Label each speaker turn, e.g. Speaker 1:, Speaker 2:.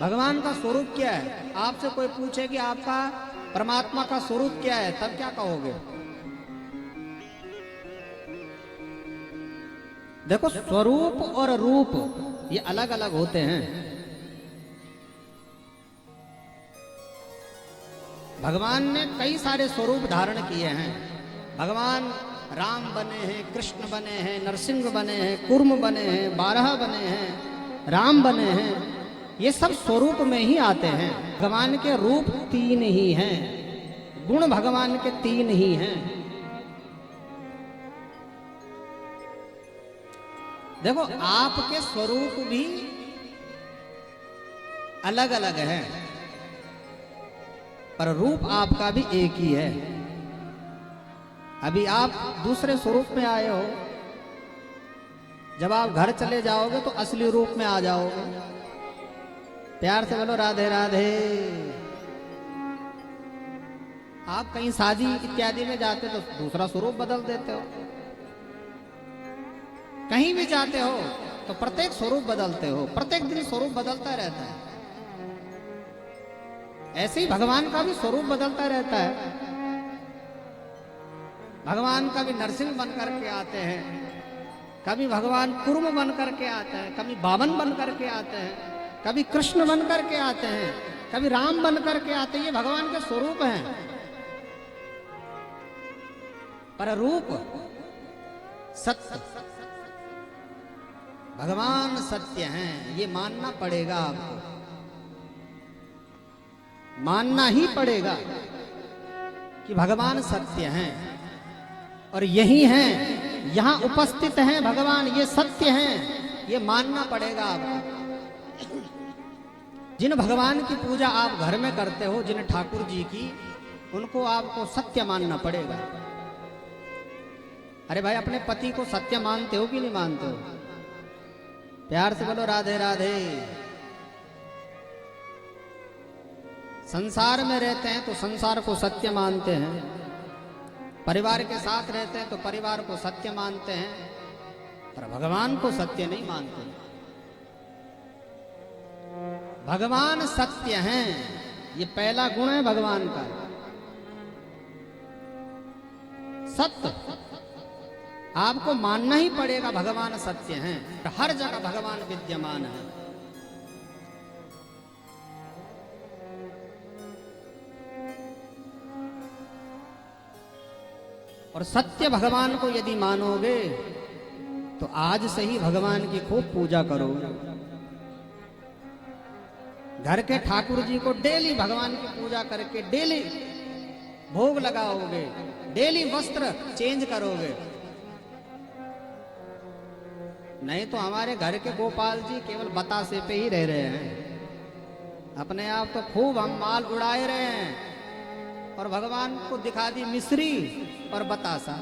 Speaker 1: भगवान का स्वरूप क्या है? आपसे कोई पूछे कि आपका परमात्मा का स्वरूप क्या है, तब क्या कहोगे? देखो, स्वरूप और रूप ये अलग अलग होते हैं। भगवान ने कई सारे स्वरूप धारण किए हैं। भगवान राम बने हैं, कृष्ण बने हैं, नरसिंह बने हैं, कुर्म बने हैं, बारह बने हैं, राम बने हैं। ये सब स्वरूप में ही आते हैं। भगवान के रूप तीन ही हैं, गुण भगवान के तीन ही हैं। देखो, आपके स्वरूप भी अलग अलग हैं, पर रूप आपका भी एक ही है। अभी आप दूसरे स्वरूप में आए हो, जब आप घर चले जाओगे तो असली रूप में आ जाओगे। प्यार से बोलो राधे राधे। आप कहीं शादी इत्यादि में जाते तो दूसरा स्वरूप बदल देते हो, कहीं भी जाते हो तो प्रत्येक स्वरूप बदलते हो, प्रत्येक दिन स्वरूप बदलता रहता है। ऐसे ही भगवान का भी स्वरूप बदलता रहता है। भगवान कभी नरसिंह बन करके आते हैं, कभी भगवान कुर्म बन करके आते हैं, कभी बामन बन करके आते हैं, कभी कृष्ण बन करके आते हैं, कभी राम बन करके आते हैं। ये भगवान के स्वरूप हैं। पर रूप सत्य, भगवान सत्य हैं, ये मानना पड़ेगा आपको, मानना ही पड़ेगा कि भगवान सत्य हैं और यही हैं, यहां उपस्थित हैं भगवान, ये सत्य हैं, ये मानना पड़ेगा आपको। जिन भगवान की पूजा आप घर में करते हो, जिन ठाकुर जी की, उनको आपको सत्य मानना पड़ेगा। अरे भाई, अपने पति को सत्य मानते हो कि नहीं मानते हो? प्यार से बोलो राधे राधे। संसार में रहते हैं तो संसार को सत्य मानते हैं, परिवार के साथ रहते हैं तो परिवार को सत्य मानते हैं, पर भगवान को सत्य नहीं मानते। भगवान सत्य हैं, ये पहला गुण है भगवान का, सत्य। आपको मानना ही पड़ेगा भगवान सत्य हैं, हर जगह भगवान विद्यमान है। और सत्य भगवान को यदि मानोगे तो आज से ही भगवान की खूब पूजा करो। घर के ठाकुर जी को डेली भगवान की पूजा करके डेली भोग लगाओगे, डेली वस्त्र चेंज करोगे। नहीं तो हमारे घर के गोपाल जी केवल बतासे पे ही रह रहे हैं। अपने आप तो खूब हम माल उड़ाए रहे हैं और भगवान को दिखा दी मिश्री और बतासा।